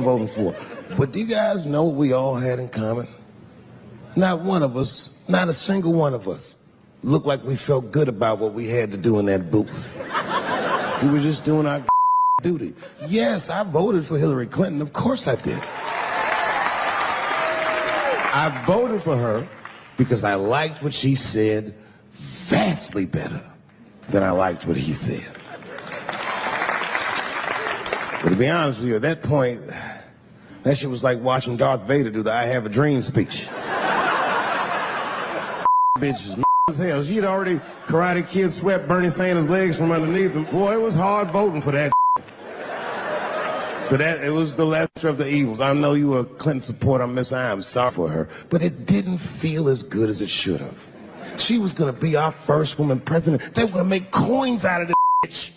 voting for. But do you guys know what we all had in common? Not one of us, not a single one of us, looked like we felt good about what we had to do in that booth. We were just doing our duty. Yes, I voted for Hillary Clinton. Of course I did. I voted for her because I liked what she said vastly better than I liked what he said. But to be honest with you, at that point, that shit was like watching Darth Vader do the I Have a Dream speech. Bitch is as hell. She'd already Karate Kid swept Bernie Sanders' legs from underneath him. Boy, it was hard voting for that. But it was the lesser of the evils. I know you were a Clinton supporter, Miss I. I'm sorry for her. But it didn't feel as good as it should have. She was going to be our first woman president. They were going to make coins out of this bitch.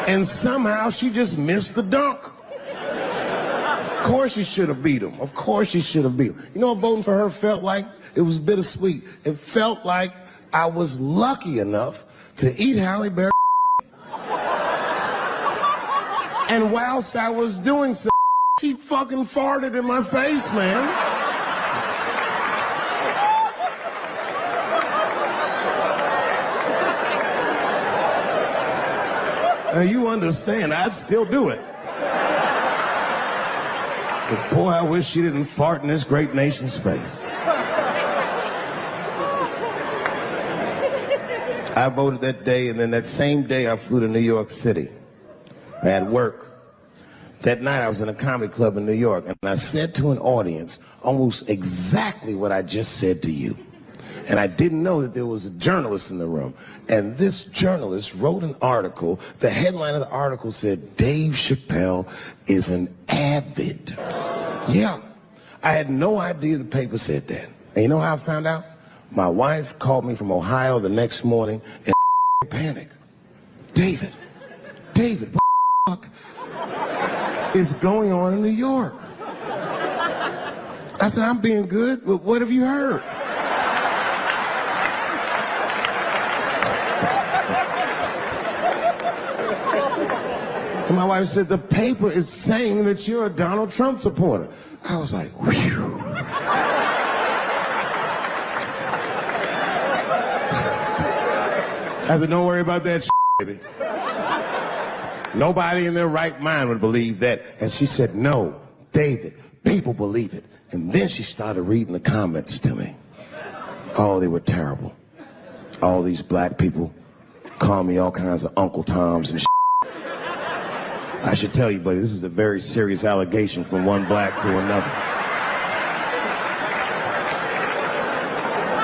And somehow she just missed the dunk. Of course she should have beat him. Of course she should have beat him. You know what voting for her felt like? It was bittersweet. It felt like I was lucky enough to eat Halle Berry. And whilst I was doing so, she fucking farted in my face, man. Now you understand, I'd still do it. But boy, I wish she didn't fart in this great nation's face. I voted that day, and then that same day I flew to New York City. I had work. That night I was in a comedy club in New York, and I said to an audience almost exactly what I just said to you. And I didn't know that there was a journalist in the room. And this journalist wrote an article. The headline of the article said, Dave Chappelle is an avid. Yeah, I had no idea the paper said that. And you know how I found out? My wife called me from Ohio the next morning in panic. David, what the fuck is going on in New York? I said, I'm being good, but what have you heard? And my wife said, the paper is saying that you're a Donald Trump supporter. I was like, whew. I said, don't worry about that shit, baby. Nobody in their right mind would believe that. And she said, no, David, people believe it. And then she started reading the comments to me. Oh, they were terrible. All these black people call me all kinds of Uncle Toms and shit. I should tell you, buddy, this is a very serious allegation from one black to another.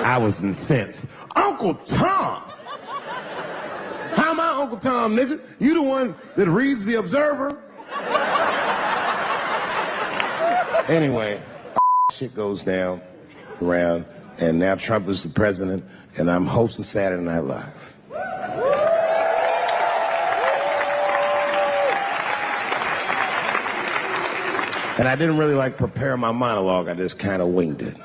I was incensed. Uncle Tom? How am I Uncle Tom, nigga? You the one that reads The Observer? Anyway, shit goes down around, and now Trump is the president, and I'm hosting Saturday Night Live. And I didn't really prepare my monologue. I just kind of winged it.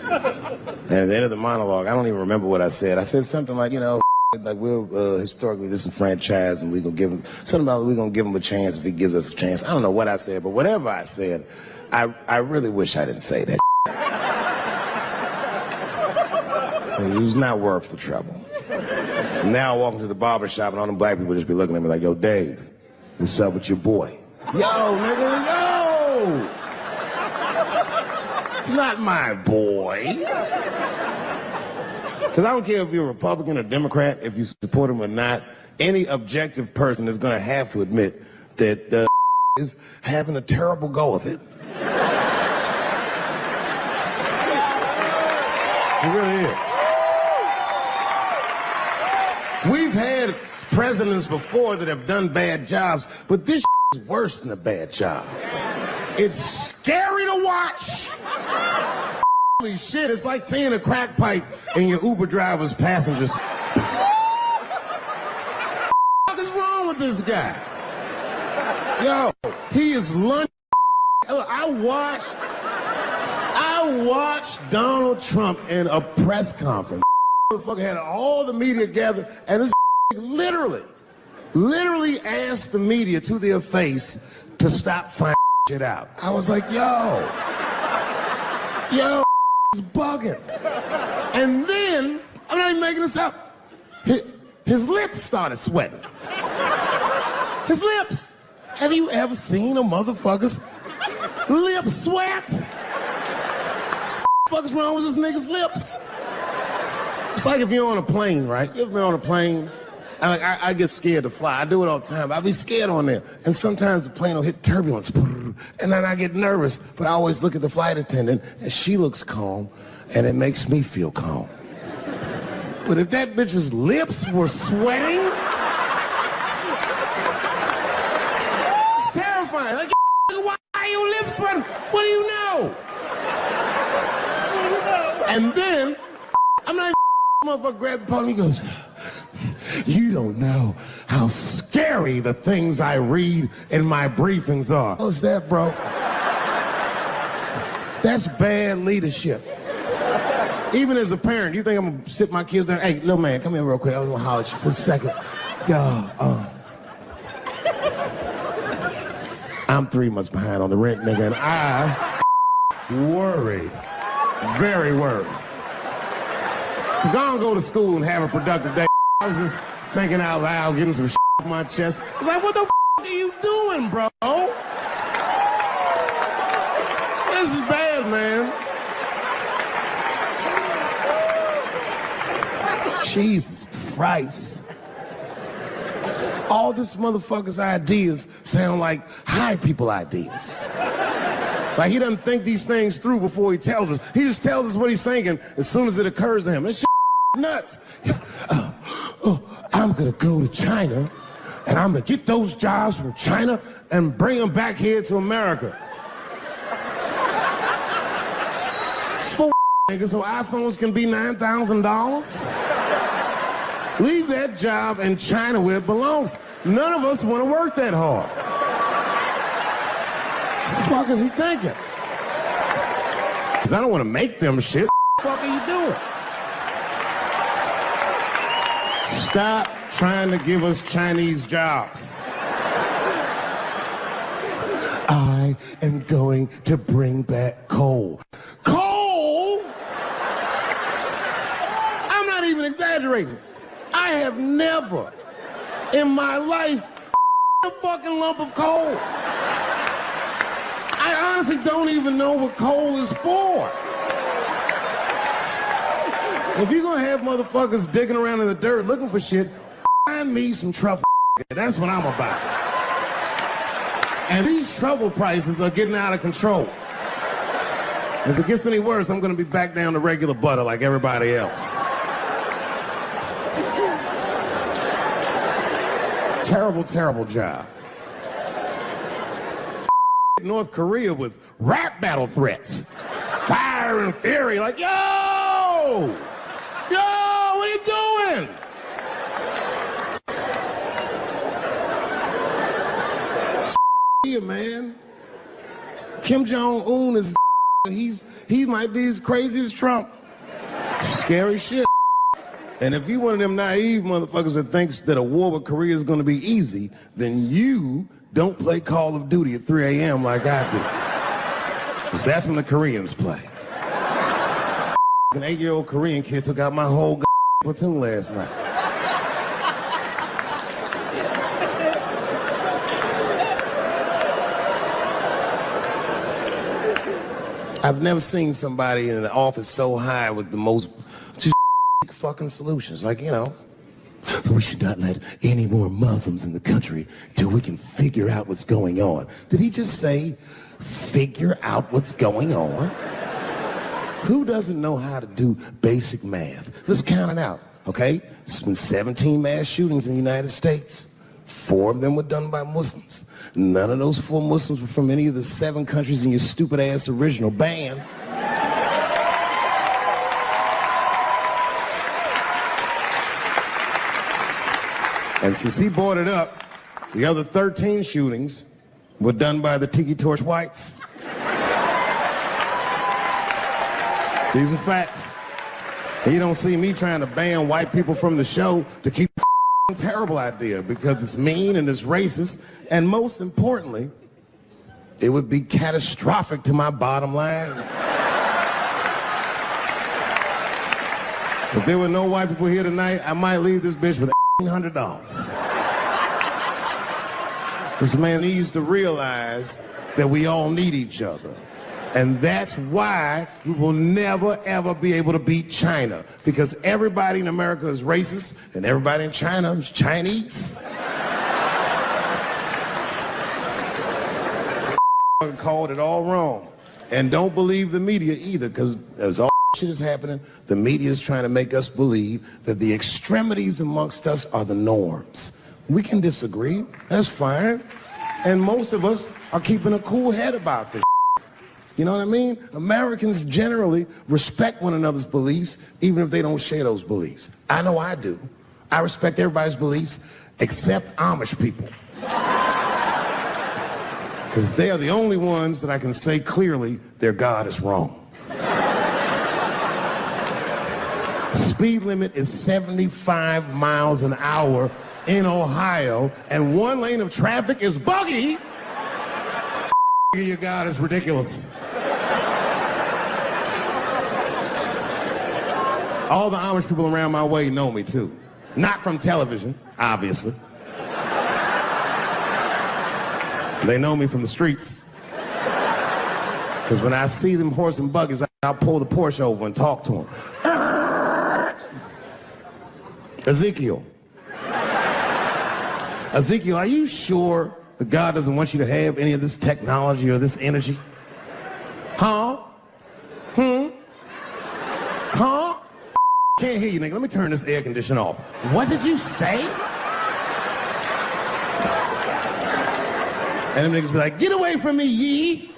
And at the end of the monologue, I don't even remember what I said. I said something like, we're historically disenfranchised, and we're gonna give him something about we're gonna give him a chance if he gives us a chance. I don't know what I said, but whatever I said, I really wish I didn't say that. It was not worth the trouble. And now I walk into the barber shop, and all them black people just be looking at me like, yo, Dave, what's up with your boy? Yo, nigga, yo! Not my boy. Because I don't care if you're a Republican or Democrat, if you support him or not, any objective person is going to have to admit that is having a terrible go of it. It really is. We've had presidents before that have done bad jobs, but this is worse than a bad job. It's scary to watch. Holy shit, it's like seeing a crack pipe in your Uber driver's passenger seat. What is wrong with this guy? Yo, he is lunging. I watched Donald Trump in a press conference. The motherfucker had all the media gathered, and this literally asked the media to their face to stop finding shit out. I was like, yo, is bugging. And then, I'm not even making this up, his lips started sweating. His lips. Have you ever seen a motherfucker's lips sweat? What the fuck is wrong with this nigga's lips? It's like if you're on a plane, right? You ever been on a plane? I get scared to fly. I do it all the time. I be scared on there. And sometimes the plane will hit turbulence. And then I get nervous. But I always look at the flight attendant, and she looks calm, and it makes me feel calm. But if that bitch's lips were sweating, it's terrifying. Like, why are your lips sweating? What do you know? And then, I'm not even motherfucker grabbed the podium, he goes, you don't know how scary the things I read in my briefings are. What's that, bro? That's bad leadership. Even as a parent, you think I'm gonna sit my kids down? Hey, little man, come here real quick. I was gonna holler at you for a second. Yo, I'm 3 months behind on the rent, nigga, and I worried, very worried. Go to school and have a productive day. I was just thinking out loud, getting some shit off my chest. I was like, what the are you doing, bro? This is bad, man. Jesus Christ. All this motherfucker's ideas sound like high people ideas. Like he doesn't think these things through before he tells us. He just tells us what he's thinking as soon as it occurs to him. This shit nuts. I'm gonna go to China and I'm gonna get those jobs from China and bring them back here to America. For nigga, so iPhones can be $9,000? Leave that job in China where it belongs. None of us want to work that hard. What the fuck is he thinking? Because I don't want to make them shit. What the fuck are you doing? Stop trying to give us Chinese jobs. I am going to bring back coal. Coal? I'm not even exaggerating. I have never in my life a fucking lump of coal. I honestly don't even know what coal is for. If you're gonna have motherfuckers digging around in the dirt looking for shit, find me some truffle. That's what I'm about. And these truffle prices are getting out of control. If it gets any worse, I'm gonna be back down to regular butter like everybody else. Terrible, terrible job. North Korea with rap battle threats. Fire and fury, like, yo! Yo, what are you doing? Here, man. Kim Jong-un is he might be as crazy as Trump. Some scary shit. And if you one of them naive motherfuckers that thinks that a war with Korea is going to be easy, then you don't play Call of Duty at 3 a.m. like I do. Because that's when the Koreans play. An 8-year-old Korean kid took out my whole platoon last night. I've never seen somebody in the office so high with the most just fucking solutions. Like, you know, we should not let any more Muslims in the country till we can figure out what's going on. Did he just say, figure out what's going on? Who doesn't know how to do basic math? Let's count it out, okay? There's been 17 mass shootings in the United States. 4 of them were done by Muslims. None of those 4 Muslims were from any of the 7 countries in your stupid ass original ban. And since he brought it up, the other 13 shootings were done by the Tiki Torch whites. These are facts. And you don't see me trying to ban white people from the show to keep terrible idea because it's mean and it's racist, and most importantly, it would be catastrophic to my bottom line. If there were no white people here tonight, I might leave this bitch with $1,800. This man needs to realize that we all need each other. And that's why we will never, ever be able to beat China. Because everybody in America is racist, and everybody in China is Chinese. Called it all wrong. And don't believe the media either, because as all shit is happening, the media is trying to make us believe that the extremities amongst us are the norms. We can disagree, that's fine. And most of us are keeping a cool head about this. You know what I mean? Americans generally respect one another's beliefs, even if they don't share those beliefs. I know I do. I respect everybody's beliefs except Amish people. Because they are the only ones that I can say clearly their God is wrong. The speed limit is 75 miles an hour in Ohio, and one lane of traffic is buggy. Your God is ridiculous. All the Amish people around my way know me too. Not from television, obviously. They know me from the streets. Because when I see them horse and buggies, I'll pull the Porsche over and talk to them. Ezekiel, are you sure that God doesn't want you to have any of this technology or this energy? Huh? Huh? Can't hear you, nigga. Let me turn this air conditioner off. What did you say? And them niggas be like, get away from me, ye.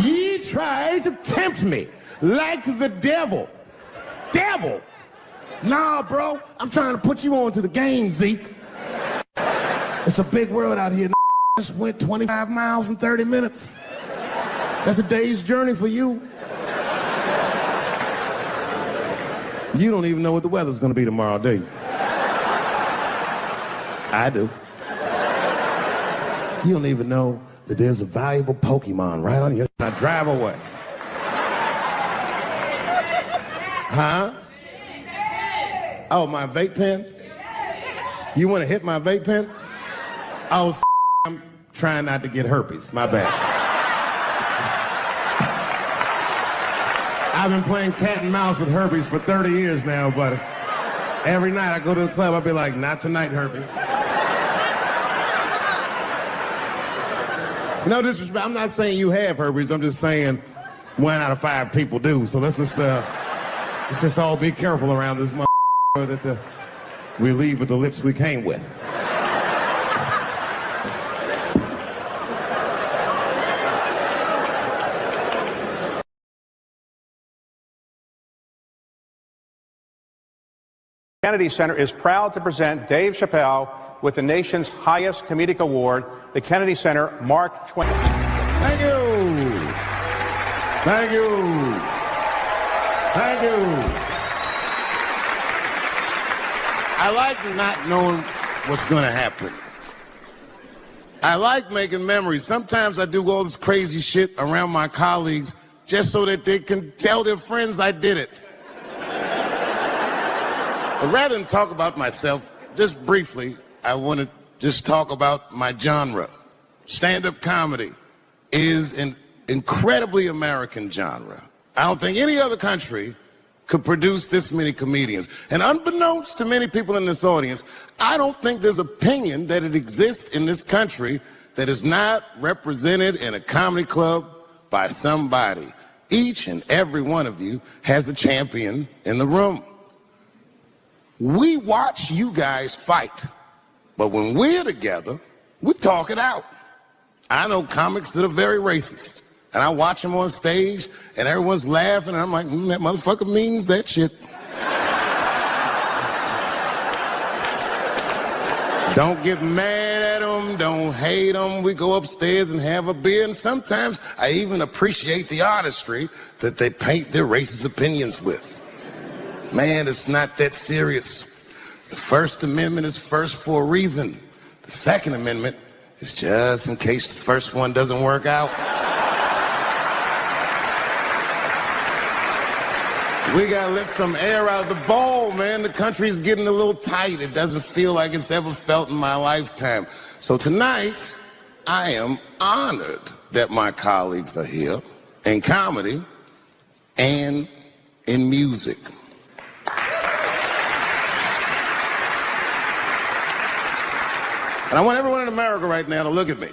Ye tried to tempt me like the devil. Devil? Nah, bro. I'm trying to put you on to the game, Zeke. It's a big world out here. Just went 25 miles in 30 minutes. That's a day's journey for you. You don't even know what the weather's gonna be tomorrow, do you? I do. You don't even know that there's a valuable Pokemon right on your... Now drive away. Huh? Oh, my vape pen? You want to hit my vape pen? Oh, I'm trying not to get herpes. My bad. I've been playing cat and mouse with herpes for 30 years now, but every night I go to the club, I'll be like, not tonight, herpes. No disrespect, I'm not saying you have herpes, I'm just saying 1 out of 5 people do. So let's just all be careful around this motherfucker that we leave with the lips we came with. Kennedy Center is proud to present Dave Chappelle with the nation's highest comedic award, the Kennedy Center Mark Twain. Thank you. Thank you. Thank you. I like not knowing what's going to happen. I like making memories. Sometimes I do all this crazy shit around my colleagues just so that they can tell their friends I did it. But rather than talk about myself, just briefly, I want to just talk about my genre. Stand-up comedy is an incredibly American genre. I don't think any other country could produce this many comedians. And unbeknownst to many people in this audience, I don't think there's opinion that it exists in this country that is not represented in a comedy club by somebody. Each and every one of you has a champion in the room. We watch you guys fight, but when we're together, we talk it out. I know comics that are very racist, and I watch them on stage, and everyone's laughing, and I'm like, that motherfucker means that shit. Don't get mad at them, don't hate them. We go upstairs and have a beer, and sometimes I even appreciate the artistry that they paint their racist opinions with. Man, it's not that serious. The First Amendment is first for a reason. The Second Amendment is just in case the first one doesn't work out. We gotta let some air out of the ball, man. The country's getting a little tight. It doesn't feel like it's ever felt in my lifetime. So tonight, I am honored that my colleagues are here in comedy and in music. And I want everyone in America right now to look at me.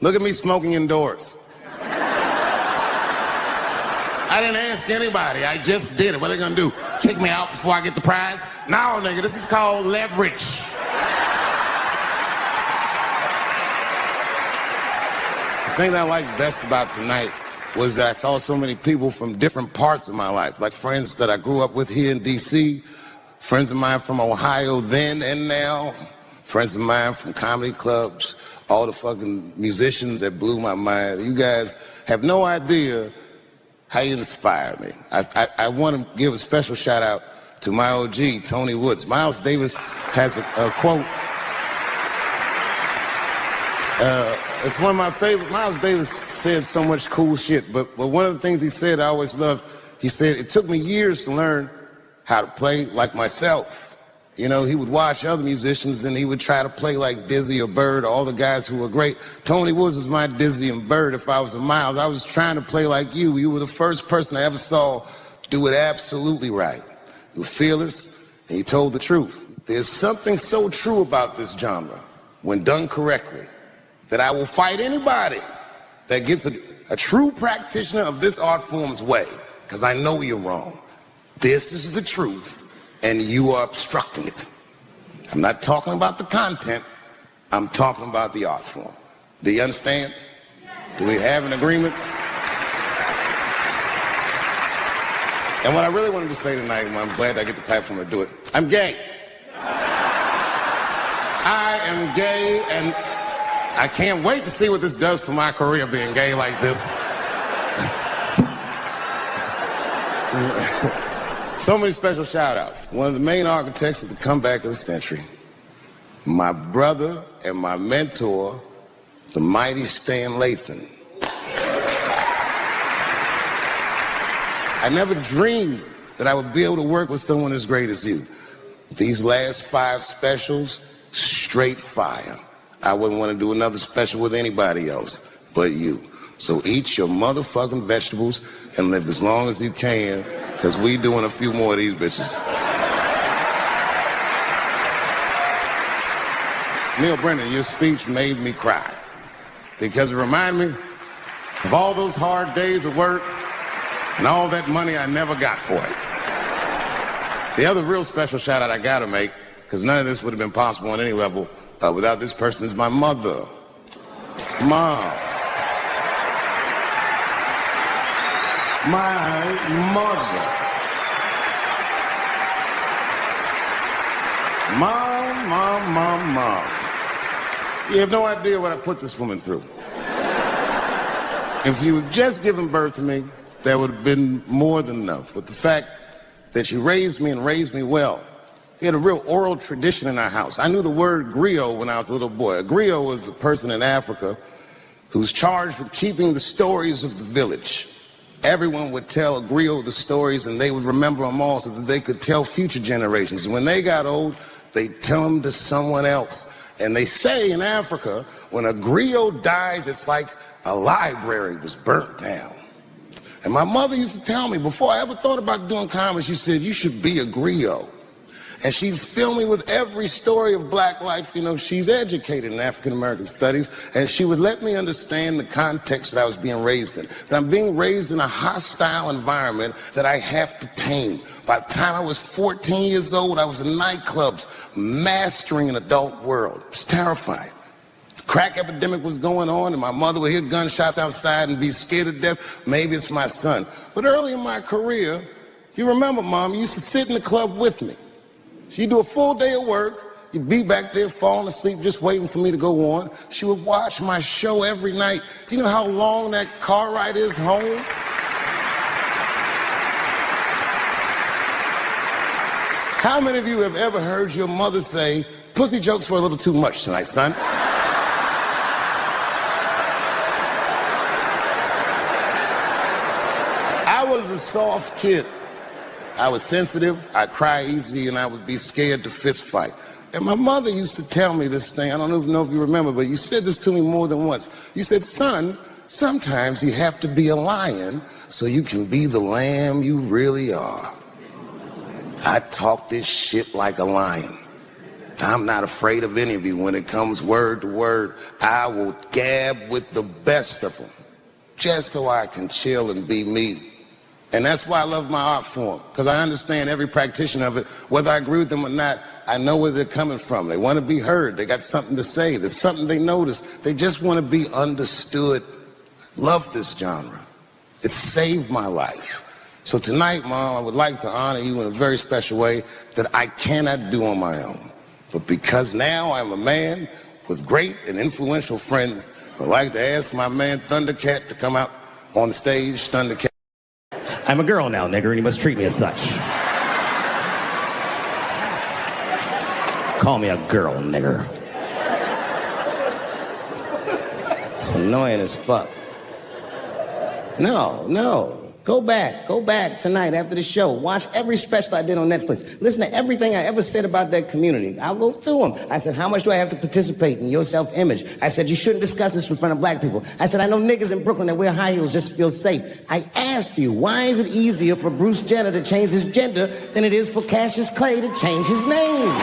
Look at me smoking indoors. I didn't ask anybody. I just did it. What are they gonna do? Kick me out before I get the prize? No, nigga, this is called leverage. The thing that I liked best about tonight was that I saw so many people from different parts of my life, like friends that I grew up with here in D.C., friends of mine from Ohio then and now, friends of mine from comedy clubs, all the fucking musicians that blew my mind. You guys have no idea how you inspire me. I want to give a special shout out to my OG, Tony Woods. Miles Davis has a quote. It's one of my favorite. Miles Davis said so much cool shit, but one of the things he said I always loved, he said, it took me years to learn how to play like myself. You know, he would watch other musicians and he would try to play like Dizzy or Bird, or all the guys who were great. Tony Woods was my Dizzy and Bird. If I was a Miles, I was trying to play like you. You were the first person I ever saw do it absolutely right. You were fearless and you told the truth. There's something so true about this genre, when done correctly, that I will fight anybody that gets a true practitioner of this art form's way, because I know you're wrong. This is the truth, and you are obstructing it. I'm not talking about the content, I'm talking about the art form. Do you understand? Do we have an agreement? And what I really wanted to say tonight, and I'm glad I get the platform to do it, I'm gay. I am gay, and I can't wait to see what this does for my career, being gay like this. So many special shout-outs. One of the main architects of the comeback of the century, my brother and my mentor, the mighty Stan Lathan. I never dreamed that I would be able to work with someone as great as you. These last 5 specials, straight fire. I wouldn't want to do another special with anybody else but you. So eat your motherfucking vegetables and live as long as you can, because we doing a few more of these bitches. Neil Brennan, your speech made me cry, because it reminded me of all those hard days of work and all that money I never got for it. The other real special shout out I gotta make, because none of this would have been possible on any level without this person, is my mother. Mom. My mother. Mom. You have no idea what I put this woman through. If you had just given birth to me, that would have been more than enough. But the fact that she raised me and raised me well, we had a real oral tradition in our house. I knew the word griot when I was a little boy. A griot was a person in Africa who's charged with keeping the stories of the village. Everyone would tell a griot the stories, and they would remember them all so that they could tell future generations. And when they got old, they'd tell them to someone else. And they say in Africa, when a griot dies, it's like a library was burnt down. And my mother used to tell me, before I ever thought about doing comedy, she said, you should be a griot. And she'd fill me with every story of black life. You know, she's educated in African-American studies, and she would let me understand the context that I was being raised in. That I'm being raised in a hostile environment that I have to tame. By the time I was 14 years old, I was in nightclubs, mastering an adult world. It was terrifying. The crack epidemic was going on, and my mother would hear gunshots outside and be scared to death. Maybe it's my son. But early in my career, if you remember, Mom, you used to sit in the club with me. She'd do a full day of work. You'd be back there falling asleep, just waiting for me to go on. She would watch my show every night. Do you know how long that car ride is home? How many of you have ever heard your mother say, pussy jokes were a little too much tonight, son? I was a soft kid. I was sensitive, I'd cry easy, and I would be scared to fist fight. And my mother used to tell me this thing, I don't even know if you remember, but you said this to me more than once. You said, son, sometimes you have to be a lion so you can be the lamb you really are. I talk this shit like a lion. I'm not afraid of any of you. When it comes word to word, I will gab with the best of them, just so I can chill and be me. And that's why I love my art form, because I understand every practitioner of it. Whether I agree with them or not, I know where they're coming from. They want to be heard. They got something to say. There's something they notice. They just want to be understood. Love this genre. It saved my life. So tonight, Mom, I would like to honor you in a very special way that I cannot do on my own. But because now I'm a man with great and influential friends, I'd like to ask my man Thundercat to come out on the stage. Thundercat. I'm a girl now, nigger, and you must treat me as such. Call me a girl, nigger. It's annoying as fuck. No. Go back tonight after the show. Watch every special I did on Netflix. Listen to everything I ever said about that community. I'll go through them. I said, how much do I have to participate in your self-image? I said, you shouldn't discuss this in front of black people. I said, I know niggas in Brooklyn that wear high heels just to feel safe. I asked you, why is it easier for Bruce Jenner to change his gender than it is for Cassius Clay to change his name?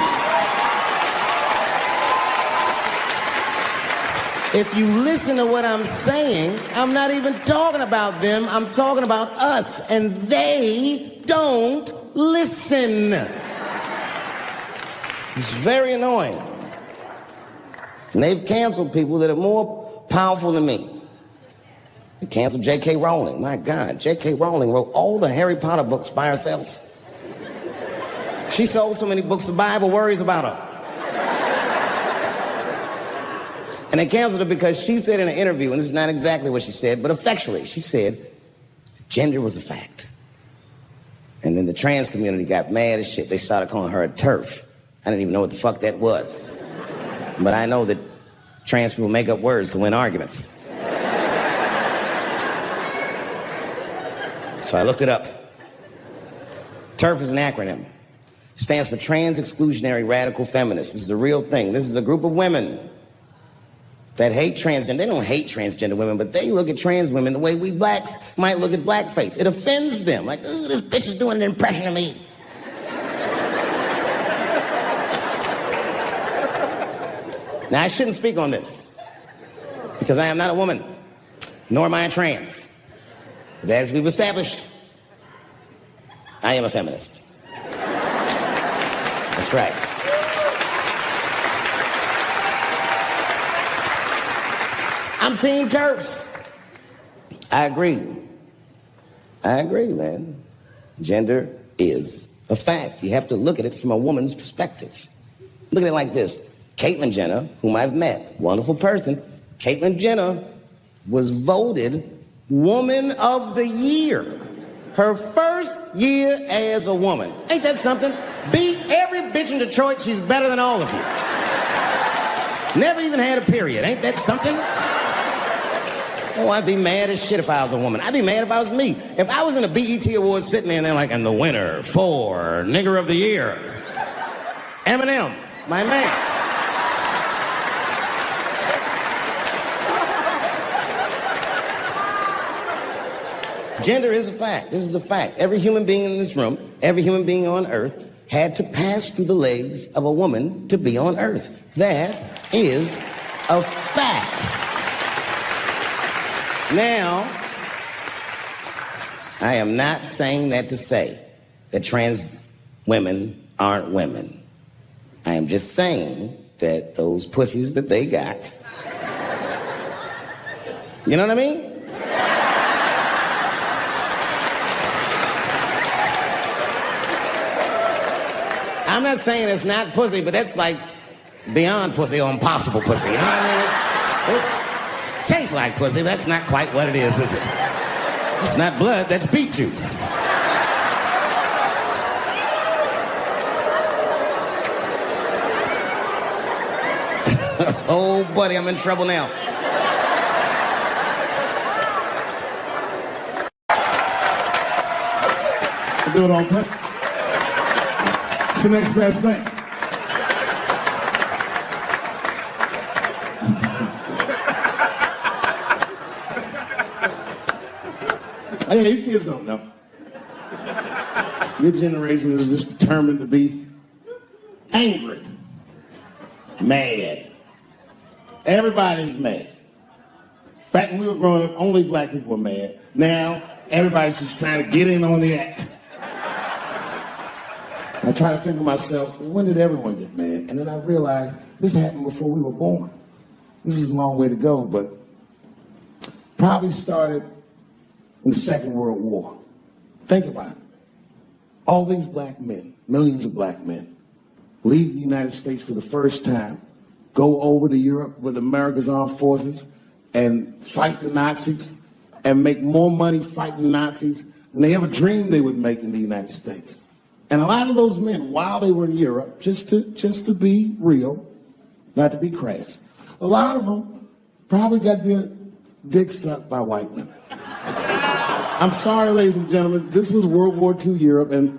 If you listen to what I'm saying, I'm not even talking about them, I'm talking about us, and they don't listen. It's very annoying. And they've canceled people that are more powerful than me. They canceled J.K. Rowling. My God, J.K. Rowling wrote all the Harry Potter books by herself. She sold so many books, the Bible worries about her. And they canceled her because she said in an interview, and this is not exactly what she said, but effectually, she said gender was a fact. And then the trans community got mad as shit. They started calling her a TERF. I didn't even know what the fuck that was. But I know that trans people make up words to win arguments. So I looked it up. TERF is an acronym. It stands for Trans Exclusionary Radical Feminists. This is a real thing. This is a group of women that hate transgender. They don't hate transgender women, but they look at trans women the way we blacks might look at blackface. It offends them. Like, ooh, this bitch is doing an impression of me. Now, I shouldn't speak on this because I am not a woman, nor am I a trans. But as we've established, I am a feminist. That's right. I'm Team TERF. I agree, man. Gender is a fact. You have to look at it from a woman's perspective. Look at it like this. Caitlyn Jenner, whom I've met, wonderful person. Caitlyn Jenner was voted Woman of the Year. Her first year as a woman. Ain't that something? Beat every bitch in Detroit. She's better than all of you. Never even had a period. Ain't that something? Oh, I'd be mad as shit if I was a woman. I'd be mad if I was me. If I was in a BET Awards sitting there and they're like, and the winner for Nigger of the Year, Eminem, my man. Gender is a fact. This is a fact. Every human being in this room, every human being on earth had to pass through the legs of a woman to be on earth. That is a fact. Now, I am not saying that to say that trans women aren't women. I am just saying that those pussies that they got, you know what I mean? I'm not saying it's not pussy, but that's like beyond pussy or impossible pussy. You know what I mean? It tastes like pussy, but that's not quite what it is it? It's not blood, that's beet juice. Oh, buddy, I'm in trouble now. I do it all the time. It's the next best thing. Hey, you kids don't know. Your generation is just determined to be angry, mad. Everybody's mad. Back when we were growing up, only black people were mad. Now, everybody's just trying to get in on the act. I try to think to myself, when did everyone get mad? And then I realized this happened before we were born. This is a long way to go, but probably started in the Second World War. Think about it. All these black men, millions of black men, leave the United States for the first time, go over to Europe with America's armed forces and fight the Nazis and make more money fighting Nazis than they ever dreamed they would make in the United States. And a lot of those men, while they were in Europe, just to be real, not to be crass, a lot of them probably got their dick sucked by white women. I'm sorry, ladies and gentlemen, this was World War II Europe, and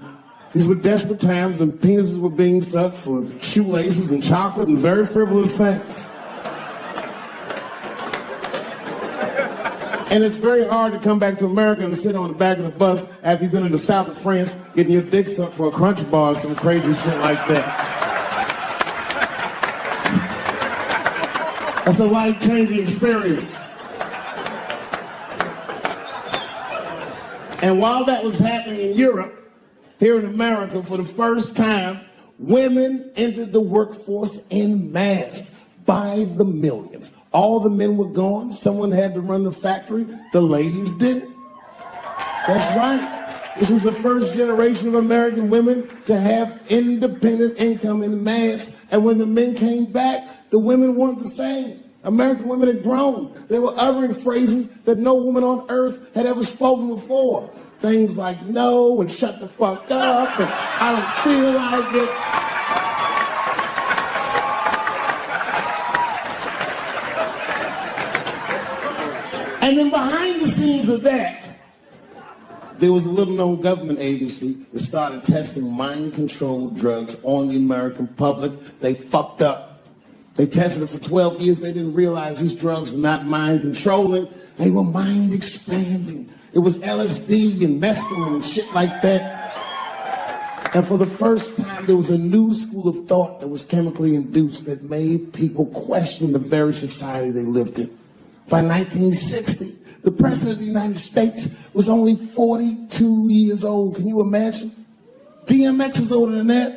these were desperate times, and penises were being sucked for shoelaces and chocolate and very frivolous things. And it's very hard to come back to America and sit on the back of the bus after you've been in the south of France getting your dick sucked for a Crunch Bar or some crazy shit like that. That's a life-changing experience. And while that was happening in Europe, here in America, for the first time, women entered the workforce en masse by the millions. All the men were gone. Someone had to run the factory. The ladies didn't. That's right. This was the first generation of American women to have independent income en masse. And when the men came back, the women weren't the same. American women had grown. They were uttering phrases that no woman on earth had ever spoken before. Things like no and shut the fuck up and I don't feel like it. And then behind the scenes of that, there was a little-known government agency that started testing mind-controlled drugs on the American public. They fucked up. They tested it for 12 years. They didn't realize these drugs were not mind-controlling. They were mind-expanding. It was LSD and mescaline and shit like that. And for the first time, there was a new school of thought that was chemically induced that made people question the very society they lived in. By 1960, the President of the United States was only 42 years old. Can you imagine? DMX is older than that.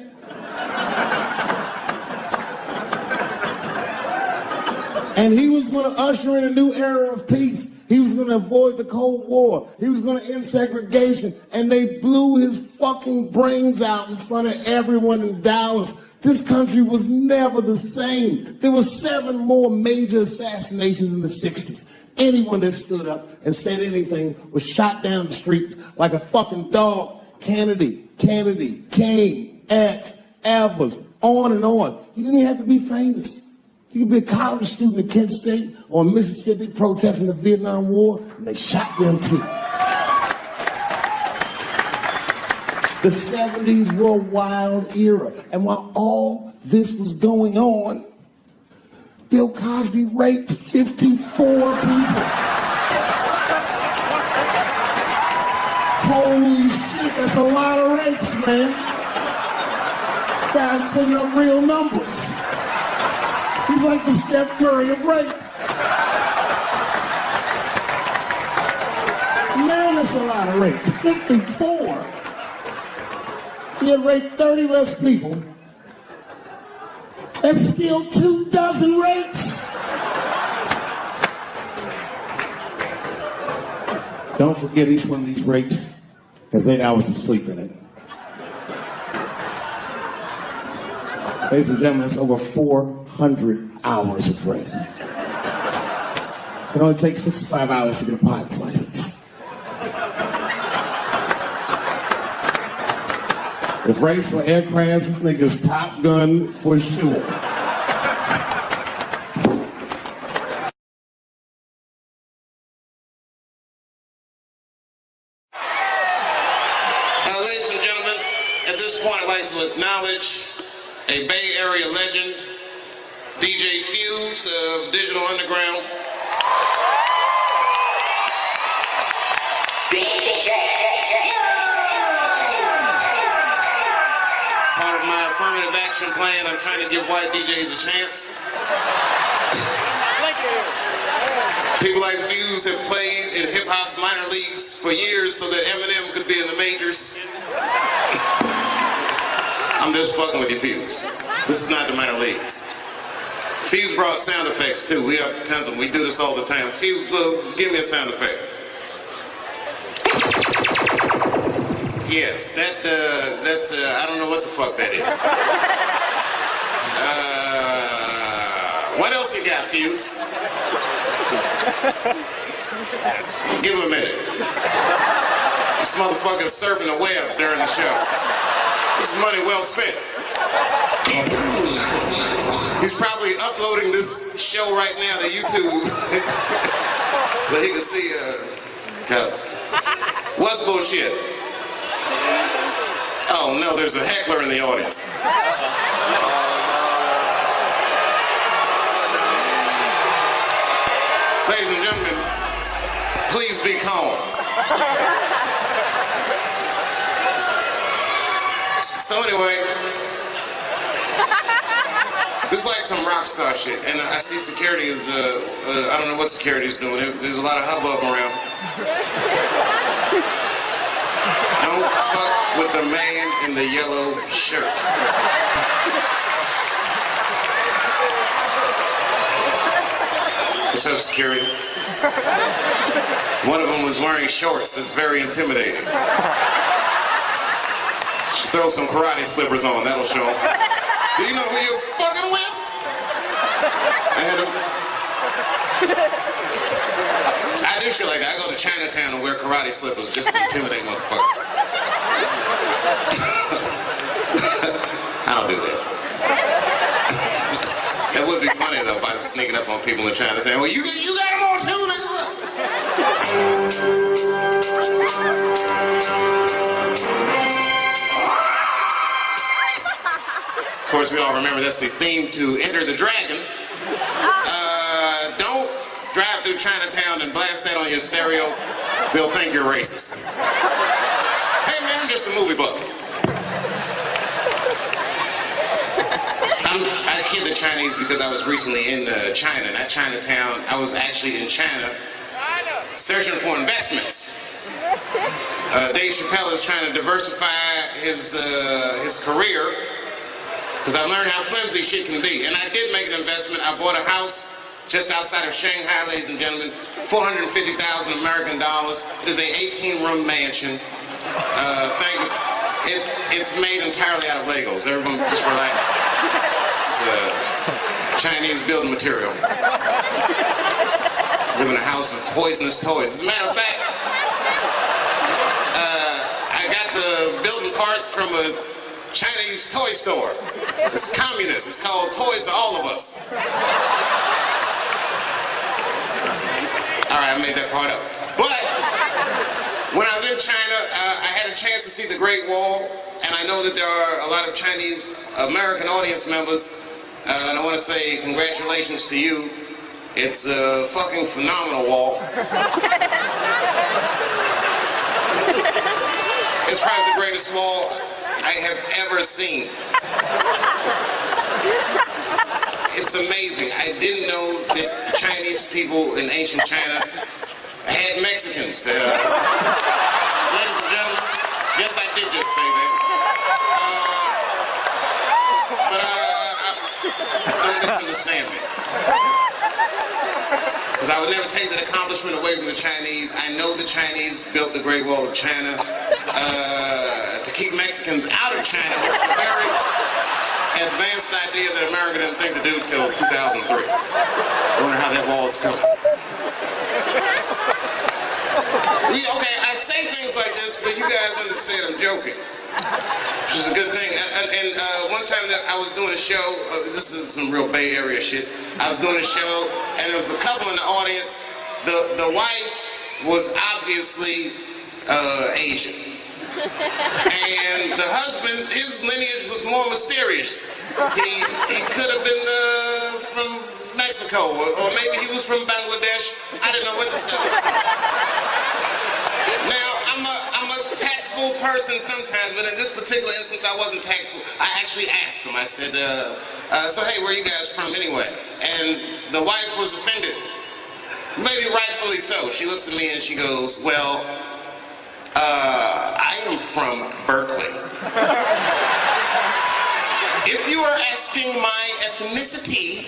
And he was going to usher in a new era of peace. He was going to avoid the Cold War. He was going to end segregation. And they blew his fucking brains out in front of everyone in Dallas. This country was never the same. There were 7 more major assassinations in the 60s. Anyone that stood up and said anything was shot down the streets like a fucking dog. Kennedy, King, X, Evers, on and on. You didn't even have to be famous. You could be a college student at Kent State or Mississippi protesting the Vietnam War, and they shot them too. The 70s were a wild era. And while all this was going on, Bill Cosby raped 54 people. Holy shit, that's a lot of rapes, man. This guy's putting up real numbers. He's like the Steph Curry of rape. Man, that's a lot of rapes. 54. He had raped 30 less people. That's still 24 rapes. Don't forget, each one of these rapes has 8 hours of sleep in it. Ladies and gentlemen, that's over 400 hours of rape. It only takes 65 hours to get a pilot's license. If rapes were aircrafts, this nigga's Top Gun for sure. DJ Fuse of Digital Underground. As part of my affirmative action plan, I'm trying to give white DJs a chance. People like Fuse have played in hip-hop's minor leagues for years so that Eminem could be in the majors. I'm just fucking with you, Fuse. This is not the minor leagues. Fuse brought sound effects too. We have tons of them. We do this all the time. Fuse, give me a sound effect. Yes, that's I don't know what the fuck that is. What else you got, Fuse? Give him a minute. This motherfucker's surfing the web during the show. This is money well spent. He's probably uploading this show right now to YouTube so he can see what's bullshit. Oh no, there's a heckler in the audience. Ladies and gentlemen, please be calm. So anyway, this is like some rock star shit, and I see security is, I don't know what security is doing. There's a lot of hubbub around. Don't fuck with the man in the yellow shirt. What's up, security? One of them was wearing shorts that's very intimidating. Should throw some karate slippers on, that'll show him. Do you know who you're fucking with? I do shit like that. I go to Chinatown and wear karate slippers just to intimidate motherfuckers. I don't do that. That would be funny though if I was sneaking up on people in Chinatown. Well, you got them on too, nigga. Of course, we all remember that's the theme to Enter the Dragon. Don't drive through Chinatown and blast that on your stereo. They'll think you're racist. Hey man, I'm just a movie buff. I kid the Chinese because I was recently in China, not Chinatown. I was actually in China searching for investments. Dave Chappelle is trying to diversify his career because I learned how flimsy shit can be. And I did make an investment. I bought a house just outside of Shanghai, ladies and gentlemen, $450,000 American dollars. It is a 18-room mansion. Thank you. It's made entirely out of Legos. Everyone just relax. It's Chinese building material. Live in a house of poisonous toys. As a matter of fact, I got the building parts from a Chinese toy store. It's communist. It's called Toys to All of Us. All right, I made that part up. But when I was in China, I had a chance to see the Great Wall, and I know that there are a lot of Chinese American audience members, and I want to say congratulations to you. It's a fucking phenomenal wall. It's probably the greatest wall I have ever seen. It's amazing. I didn't know that Chinese people in ancient China had Mexicans. Ladies and gentlemen, yes, I did just say that. But don't misunderstand me. Because I would never take that accomplishment away from the Chinese. I know the Chinese built the Great Wall of China to keep Mexicans out of China, which is a very advanced idea that America didn't think to do till 2003. I wonder how that wall is coming. Okay, I say things like this, but you guys understand I'm joking. Which is a good thing. And one time that I was doing a show, this is some real Bay Area shit. I was doing a show, and there was a couple in the audience. The wife was obviously Asian. And the husband, his lineage was more mysterious. He could have been Mexico, or maybe he was from Bangladesh. I didn't know what to say. Now, I'm a tactful person sometimes, but in this particular instance, I wasn't tactful. I actually asked him. I said, so hey, where are you guys from anyway? And the wife was offended. Maybe rightfully so. She looks at me and she goes, well, I am from Berkeley. If you are asking my ethnicity,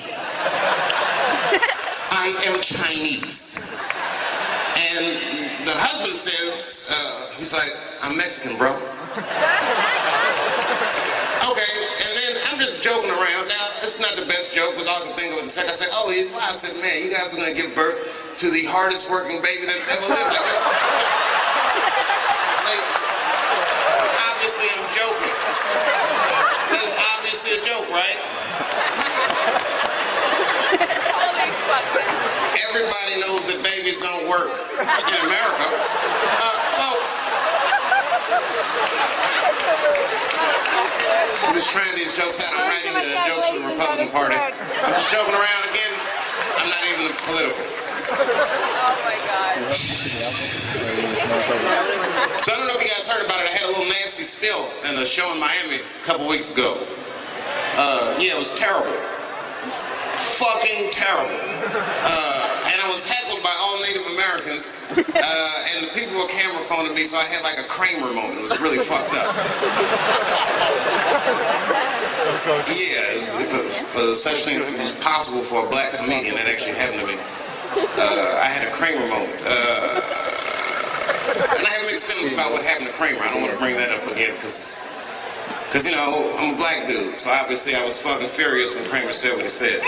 I am Chinese. And the husband says, he's like, I'm Mexican, bro. Okay, and then I'm just joking around. Now, it's not the best joke, because all I can think of in a second, I said, oh, I said, man, you guys are going to give birth to the hardest working baby that's ever lived. Like, obviously I'm joking. That's obviously a joke, right? Everybody knows that babies don't work in America. Folks, I'm just trying these jokes out. I'm writing the jokes for the Republican Party. I'm just joking around again. I'm not even political. Oh my God. So I don't know if you guys heard about it. I had a little nasty spill in a show in Miami a couple weeks ago. Yeah, it was terrible. Fucking terrible. And I was heckled by all Native Americans. And the people were camera phoning me, so I had like a Kramer moment. It was really fucked up. Yeah, if such thing was possible for a black comedian, that actually happened to me. I had a Kramer moment. And I have mixed feelings about what happened to Kramer. I don't want to bring that up again because, you know, I'm a black dude. So obviously I was fucking furious when Kramer said what he said.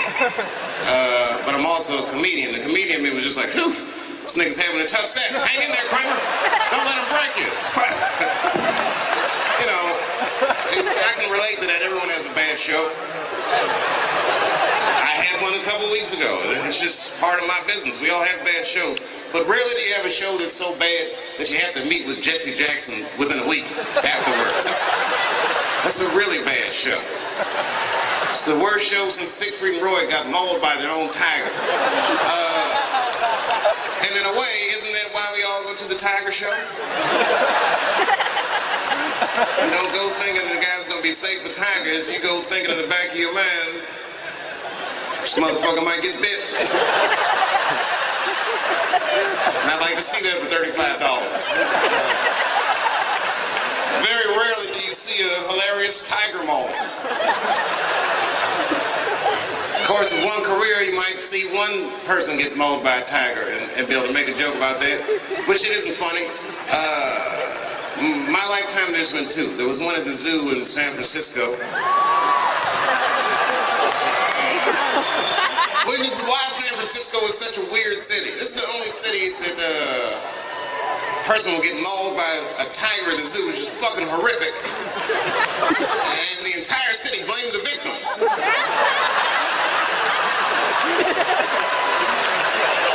But I'm also a comedian. The comedian in me was just like, phew, this nigga's having a tough set. Hang in there, Kramer. Don't let him break you. You know, I can relate to that. Everyone has a bad show. I had one a couple weeks ago. It's just part of my business. We all have bad shows. But rarely do you have a show that's so bad that you have to meet with Jesse Jackson within a week afterwards. That's a really bad show. It's the worst show since Siegfried and Roy got mauled by their own tiger. And in a way, isn't that why we all go to the tiger show? You don't go thinking the guy's going to be safe with tigers. You go thinking in the back of your mind, this motherfucker might get bit. And I'd like to see that for $35. Very rarely do you see a hilarious tiger maul. Of course, in one career, you might see one person get mauled by a tiger and be able to make a joke about that, which it isn't funny. My lifetime, there's been two. There was one at the zoo in San Francisco. Which is why San Francisco is such a weird city. This is the only city that a person will get mauled by a tiger at the zoo, which is fucking horrific. And the entire city blames the victim.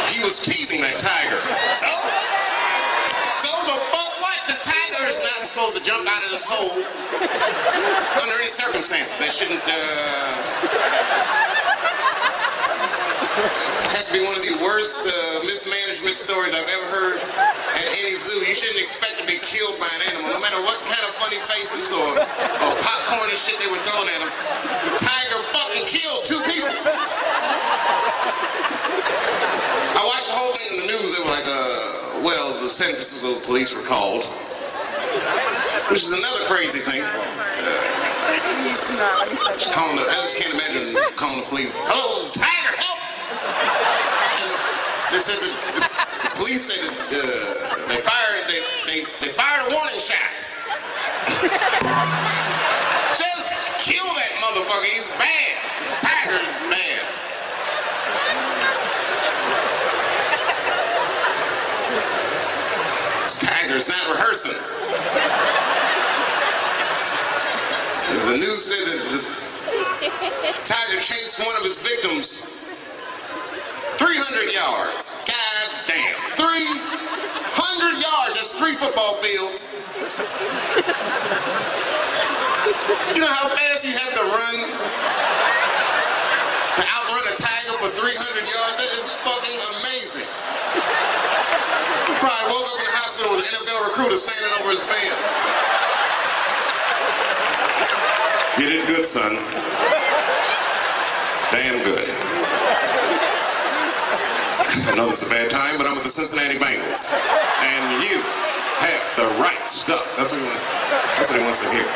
He was teasing that tiger. So the fuck what? The tiger is not supposed to jump out of this hole under any circumstances. They shouldn't, It has to be one of the worst mismanagement stories I've ever heard at any zoo. You shouldn't expect to be killed by an animal, no matter what kind of funny faces or popcorn and shit they were throwing at him. The tiger fucking killed two people. I watched the whole thing in the news. They were like, well, the San Francisco police were called, which is another crazy thing. I just can't imagine calling the police. Hello, tiger, help! And they said the police said that they fired a warning shot. Just kill that motherfucker. He's bad. This tiger is bad. This tiger's not rehearsing. The news said that the tiger chased one of his victims 300 yards. God damn. 300 yards. That's 3 football fields. You know how fast you have to run to outrun a tiger for for 300 yards. That is fucking amazing. He probably woke up in the hospital with an NFL recruiter standing over his bed. You did good, son. Damn good. I know this is a bad time, but I'm with the Cincinnati Bengals. And you have the right stuff. That's what he wants to hear.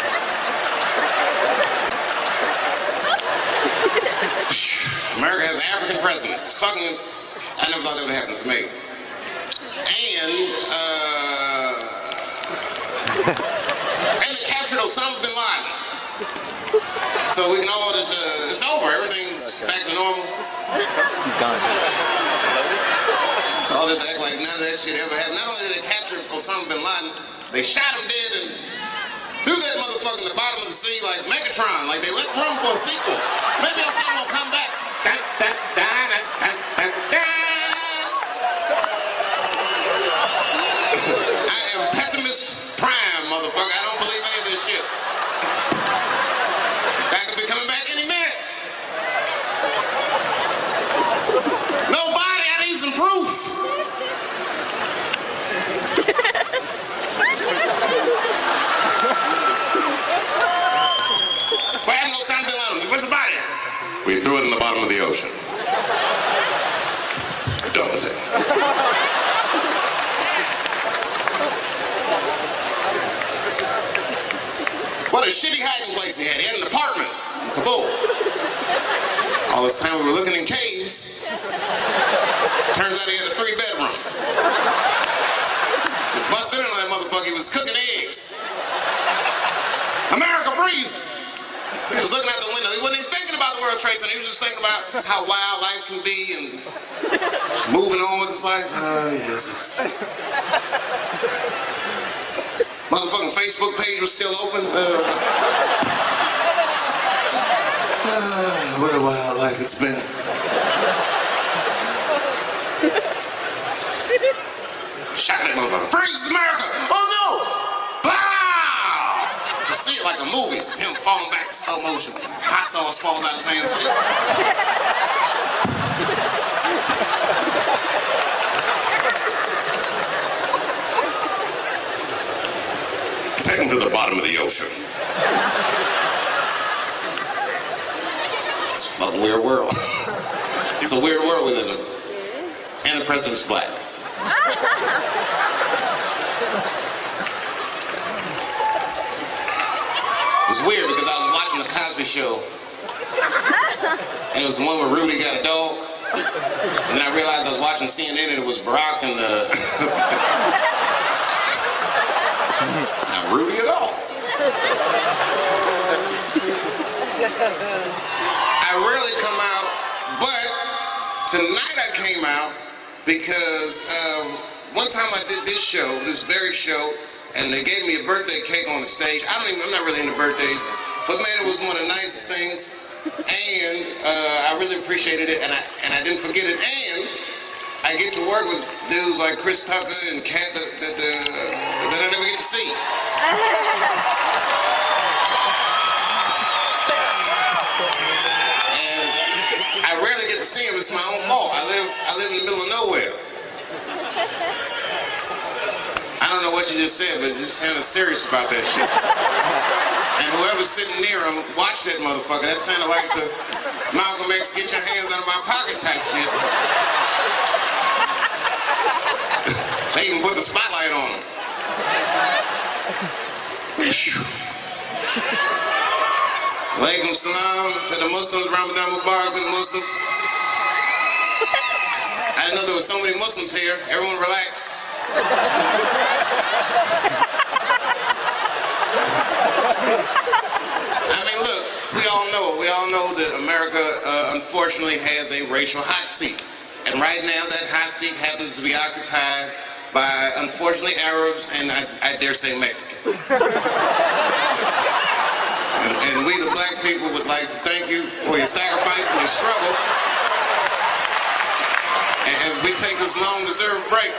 America has an African president. It's fucking, I never thought that would happen to me. And they captured Osama bin Laden. So we can all just, it's over. Everything's back to normal. He's gone. So I'll just act like none of that shit ever happened. Not only did they capture Osama bin Laden, they shot him dead and threw that motherfucker in the bottom of the sea like Megatron. Like they left room for a sequel. Maybe Osama will come back. I am pessimist prime, motherfucker. I don't believe any of this shit. That could be coming back any minute. Nobody, I need some proof. What happened to Osama bin Laden? Where's the body? We threw it in the bottom of the ocean. Done with it. What a shitty hiding place he had. He had an apartment in Kabul. All this time we were looking in caves. Turns out he had a 3-bedroom. We busted in on that motherfucker. He was cooking eggs. America breathes. He was looking out the window. He wasn't even thinking about the World Trade Center. He was just thinking about how wild life can be and just moving on with his life. Yes. Motherfucking Facebook page was still open. What a wild life it's been. Shot that motherfucker. Freeze America! Oh no! Wow! You see it like a movie. It's him falling back in slow motion. Hot sauce falls out of his hands. Take him to the bottom of the ocean. It's a fucking weird world. It's a weird world we live in. And the president's black. It was weird because I was watching the Cosby Show. And it was the one where Rudy got a dog. And then I realized I was watching CNN and it was Barack and not Rudy at all. I rarely come out, but tonight I came out because one time I did this show, this very show, and they gave me a birthday cake on the stage. I'm not really into birthdays, but man, it was one of the nicest things, and I really appreciated it, and I didn't forget it, and I get to work with dudes like Chris Tucker and Kat that I never get to see. And I rarely get to see him. It's my own fault. I live in the middle of nowhere. I don't know what you just said, but you sounded serious about that shit. And whoever's sitting near him, watch that motherfucker. That sounded like the Malcolm X, get your hands out of my pocket type shit. They even put the spotlight on him. Alaikum salam to the Muslims, Ramadan Mubarak to the Muslims. I didn't know there were so many Muslims here. Everyone relax. I mean, look, we all know that America, unfortunately, has a racial hot seat. And right now, that hot seat happens to be occupied by, unfortunately, Arabs and I dare say Mexicans. And we, the black people, would like to thank you for your sacrifice and your struggle. And as we take this long-deserved break,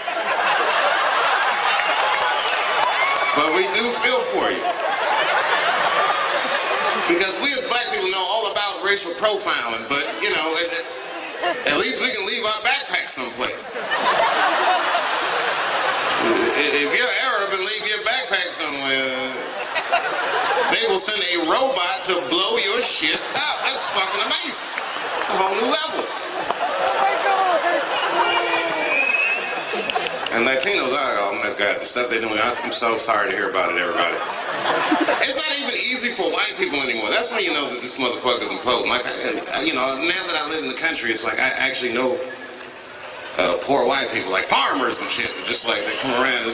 but we do feel for you. Because we as black people know all about racial profiling, but, you know, At least we can leave our backpack someplace. If you're Arab and leave your backpack somewhere, they will send a robot to blow your shit up. That's fucking amazing. It's a whole new level. And Latinos, oh my God, the stuff they're doing, I'm so sorry to hear about it, everybody. It's not even easy for white people anymore. That's when you know that this motherfucker's imploding. Like, you know, now that I live in the country, it's like I actually know poor white people, like farmers and shit. Just like they come around,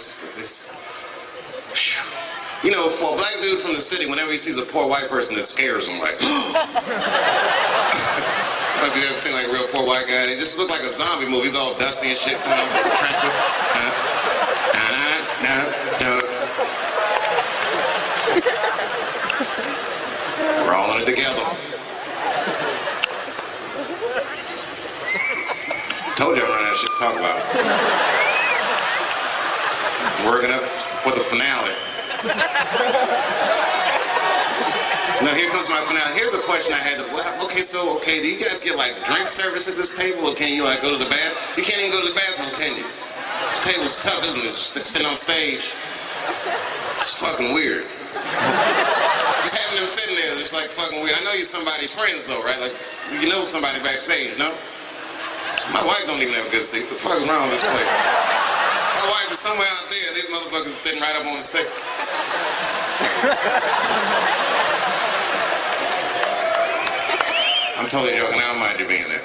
you know, for a black dude from the city, whenever he sees a poor white person, it scares him. Like, have you ever seen like a real poor white guy? They just look like a zombie movie. He's all dusty and shit, coming up with a tractor. We're all in it together. Told you I don't have shit to talk about. Working up for the finale. Now here comes my finale. Here's a question I had to. Okay, do you guys get like drink service at this table, or can you like go to the bathroom? You can't even go to the bathroom, can you? This table's tough, isn't it? Just sitting on stage. It's fucking weird. Just having them sitting there, it's like fucking weird. I know you're somebody's friends though, right? Like you know somebody backstage, no? My wife don't even have a good seat. What the fuck is wrong with this place? My wife is somewhere out there. These motherfuckers are sitting right up on the stage. I'm totally joking. I don't mind you being there.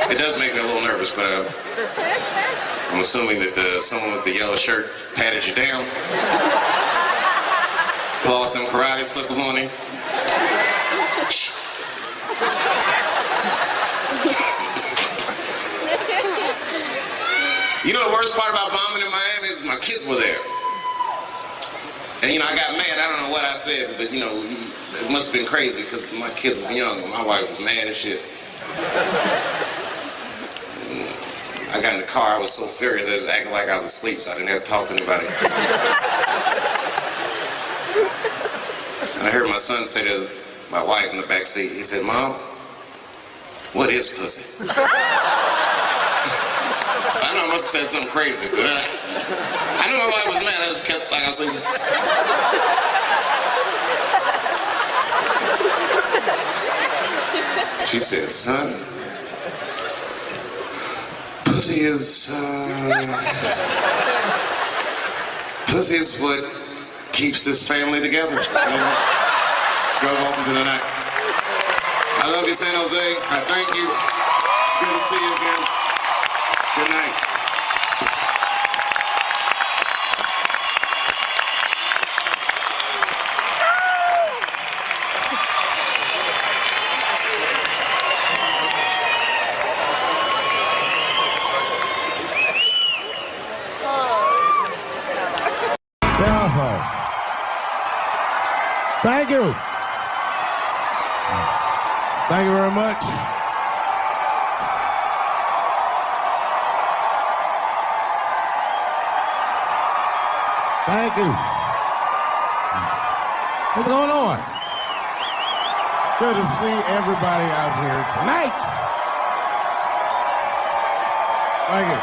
It does make me a little nervous, but I'm assuming that someone with the yellow shirt patted you down. Lost some karate slippers on him. You know the worst part about bombing in Miami is my kids were there. And, you know, I got mad. I don't know what I said, but, you know, it must have been crazy because my kids was young and my wife was mad as shit. I got in the car. I was so furious. I was acting like I was asleep, so I didn't have to talk to anybody. And I heard my son say to my wife in the back seat, he said, "Mom, what is pussy?" So I know I must have said something crazy. I knew my wife was mad. I just kept like I was thinking. She said, "Son, pussy is what keeps this family together." Drove off into the night. I love you, San Jose. I thank you. It's good to see you again. Good night. Thank you. Thank you very much. Thank you. What's going on? Good to see everybody out here tonight. Thank you.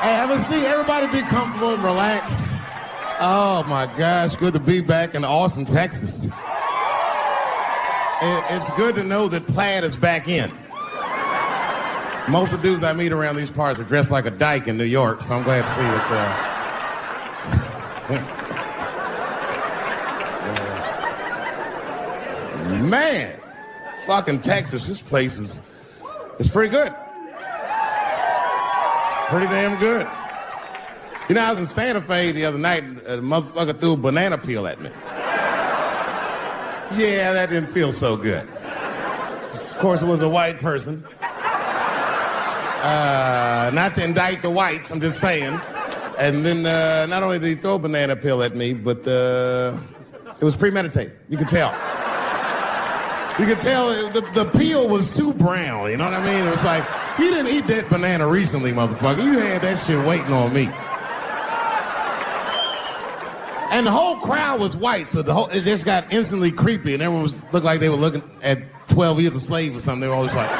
Hey, have a seat. Everybody be comfortable and relax. Oh my gosh, good to be back in Austin, Texas. It's good to know that plaid is back in. Most of the dudes I meet around these parts are dressed like a dyke in New York, so I'm glad to see that. Man, fucking Texas, this place is pretty good. Pretty damn good. You know, I was in Santa Fe the other night, and a motherfucker threw a banana peel at me. Yeah, that didn't feel so good. Of course, it was a white person. Not to indict the whites, I'm just saying. And then not only did he throw a banana peel at me, but it was premeditated. You could tell. You could tell the peel was too brown, you know what I mean? It was like, you didn't eat that banana recently, motherfucker. You had that shit waiting on me. And the whole crowd was white, so it just got instantly creepy, and everyone looked like they were looking at 12 Years a Slave or something. They were always like,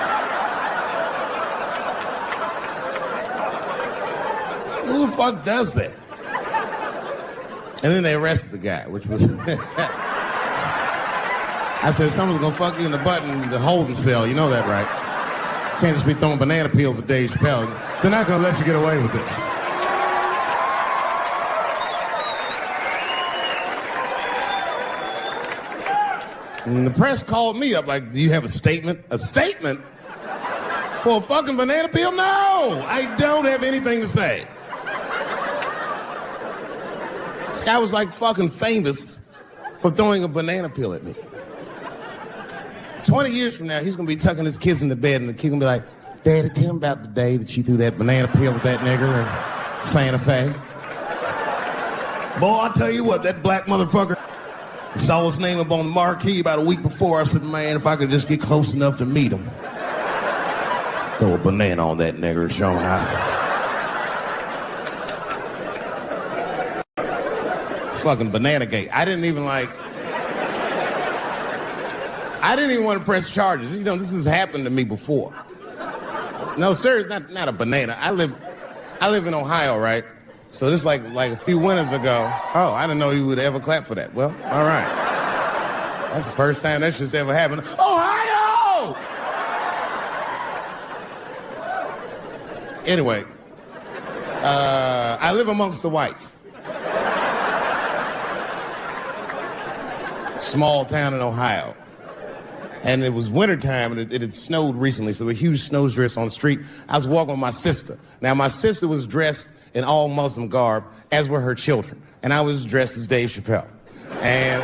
who the fuck does that? And then they arrested the guy, which was... I said, someone's gonna fuck you in the butt in the holding cell. You know that, right? Can't just be throwing banana peels at Dave Chappelle. They're not gonna let you get away with this. And the press called me up like, do you have a statement? A statement? For a fucking banana peel? No! I don't have anything to say. This guy was like fucking famous for throwing a banana peel at me. 20 years from now, he's gonna be tucking his kids in the bed and the kid gonna be like, Daddy, tell him about the day that you threw that banana peel at that nigger in Santa Fe. Boy, I'll tell you what, that black motherfucker saw his name up on the marquee about a week before. I said, man, if I could just get close enough to meet him. Throw a banana on that nigger and show him how. Fucking banana gate. I didn't even want to press charges. You know, this has happened to me before. No, sir, it's not a banana. I live in Ohio, right? So this like a few winters ago. Oh, I didn't know you would ever clap for that. Well, all right. That's the first time that shit's ever happened. Ohio! Anyway, I live amongst the whites. Small town in Ohio. And it was wintertime, and it had snowed recently, so there were huge snow drifts on the street. I was walking with my sister. Now, my sister was dressed in all Muslim garb, as were her children. And I was dressed as Dave Chappelle. And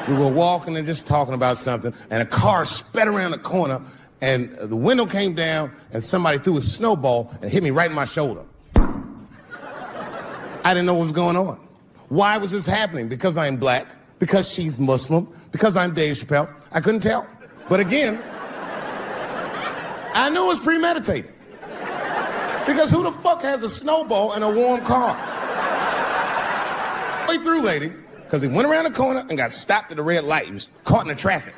we were walking and just talking about something, and a car sped around the corner, and the window came down, and somebody threw a snowball and hit me right in my shoulder. I didn't know what was going on. Why was this happening? Because I'm black, because she's Muslim, because I'm Dave Chappelle. I couldn't tell. But again, I knew it was premeditated. Because who the fuck has a snowball in a warm car? Way through, lady. Because he went around the corner and got stopped at the red light. He was caught in the traffic.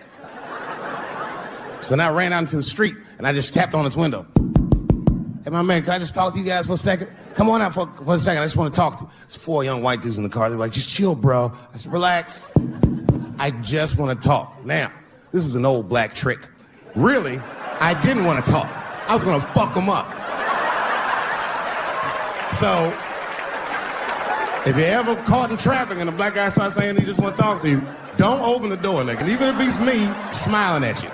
So then I ran out into the street and I just tapped on his window. Hey, my man, can I just talk to you guys for a second? Come on out for a second. I just want to talk to you. There's 4 young white dudes in the car. They were like, just chill, bro. I said, relax. I just want to talk. Now, this is an old black trick. Really, I didn't want to talk. I was going to fuck them up. So, if you're ever caught in traffic and a black guy starts saying he just want to talk to you, don't open the door, nigga. And even if he's me, smiling at you.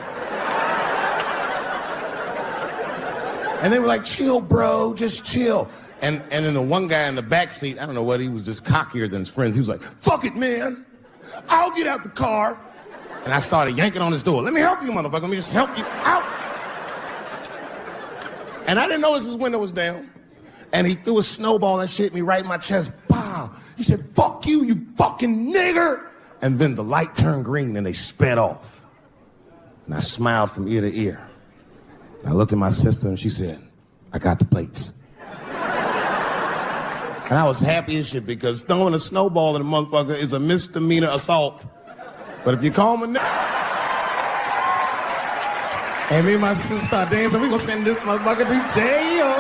And they were like, chill, bro, just chill. And then the one guy in the back seat, I don't know what, he was just cockier than his friends. He was like, fuck it, man. I'll get out the car. And I started yanking on his door. Let me help you, motherfucker. Let me just help you out. And I didn't notice his window was down. And he threw a snowball and shit me right in my chest. Pow. He said, fuck you, you fucking nigger. And then the light turned green and they sped off. And I smiled from ear to ear. And I looked at my sister and she said, I got the plates. And I was happy as shit because throwing a snowball at a motherfucker is a misdemeanor assault. But if you call me and me and my sister start dancing, we gonna send this motherfucker to jail.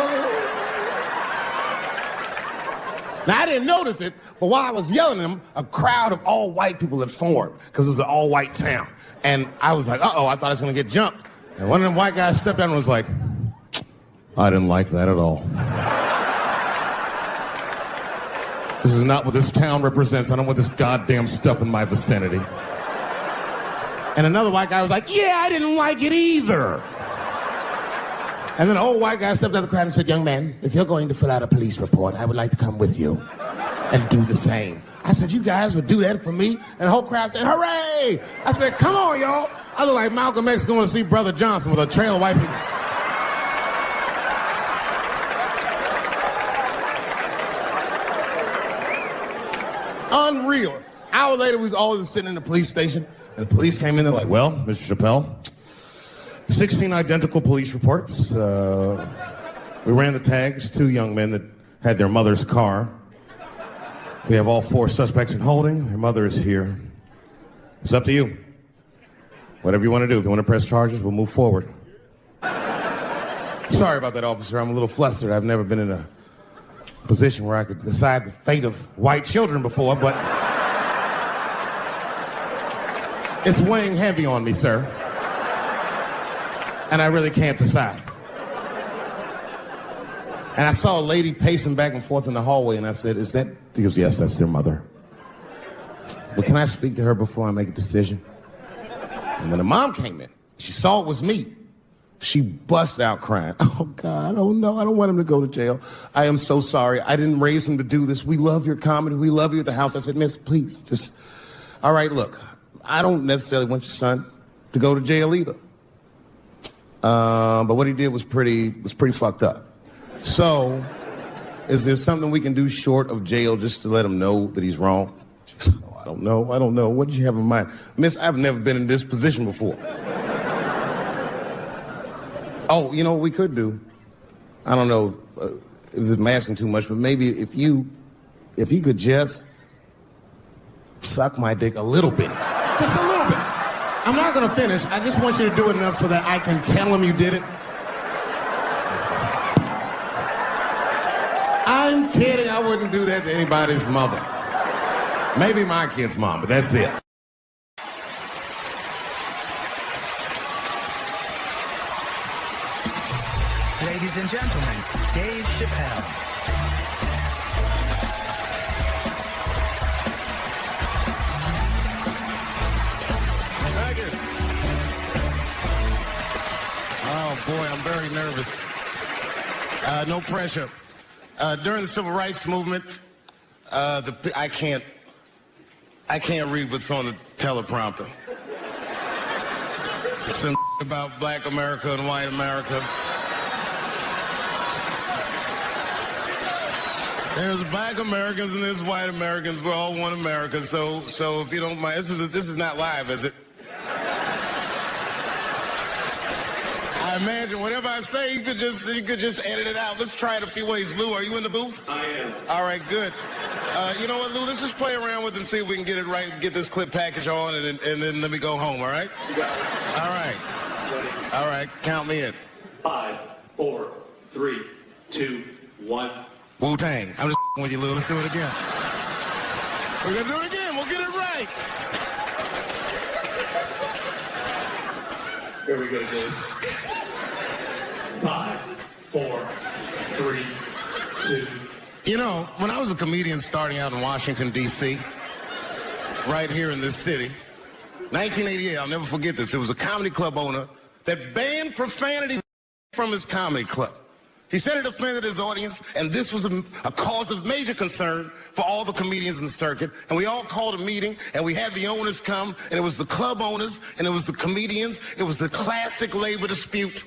Now, I didn't notice it, but while I was yelling at him, a crowd of all white people had formed because it was an all white town. And I was like, uh-oh, I thought I was gonna get jumped. And one of them white guys stepped down and was like, I didn't like that at all. This is not what this town represents. I don't want this goddamn stuff in my vicinity. And another white guy was like, yeah, I didn't like it either. And then an old white guy stepped out of the crowd and said, young man, if you're going to fill out a police report, I would like to come with you and do the same. I said, you guys would do that for me? And the whole crowd said, hooray! I said, come on, y'all. I look like Malcolm X going to see Brother Johnson with a trail of white people. Unreal. An hour later, we was all just sitting in the police station, and the police came in. They're like, well, Mr. Chappelle, 16 identical police reports. We ran the tags, 2 young men that had their mother's car. We have all 4 suspects in holding. Your mother is here. It's up to you. Whatever you want to do. If you want to press charges, we'll move forward. Sorry about that, officer. I'm a little flustered. I've never been in a position where I could decide the fate of white children before, but it's weighing heavy on me, sir. And I really can't decide. And I saw a lady pacing back and forth in the hallway, and I said, is that? He goes, yes, that's their mother. Well, can I speak to her before I make a decision? And when the mom came in, she saw it was me. She busts out crying. Oh, God, oh, no, I don't want him to go to jail. I am so sorry. I didn't raise him to do this. We love your comedy. We love you at the house. I said, miss, please, just, all right, look, I don't necessarily want your son to go to jail either. But what he did was pretty fucked up. So, is there something we can do short of jail just to let him know that he's wrong? She goes, oh, I don't know. What did you have in mind? Miss, I've never been in this position before. Oh, you know what we could do? I don't know if I'm asking too much, but maybe if you could just suck my dick a little bit. Just a little bit. I'm not going to finish. I just want you to do it enough so that I can tell him you did it. I'm kidding. I wouldn't do that to anybody's mother. Maybe my kid's mom, but that's it. Ladies and gentlemen, Dave Chappelle. Thank you. Oh, boy, I'm very nervous. No pressure. During the Civil Rights Movement, I can't read what's on the teleprompter. Some about black America and white America. There's black Americans and there's white Americans. We're all one America. So if you don't mind, this is not live, is it? I imagine whatever I say, you could just edit it out. Let's try it a few ways. Lou, are you in the booth? I am. All right, good. You know what, Lou? Let's just play around with it and see if we can get it right, get this clip package on, and then let me go home. All right? You got it. All right. Ready? All right. Count me in. 5, 4, 3, 2, 1. Wu-Tang. I'm just with you, Lou. Let's do it again. We're going to do it again. We'll get it right. Here we go, Dave. 5, 4, 3, 2. You know, when I was a comedian starting out in Washington, D.C., right here in this city, 1988, I'll never forget this. It was a comedy club owner that banned profanity from his comedy club. He said it offended his audience, and this was a cause of major concern for all the comedians in the circuit. And we all called a meeting, and we had the owners come, and it was the club owners, and it was the comedians. It was the classic labor dispute.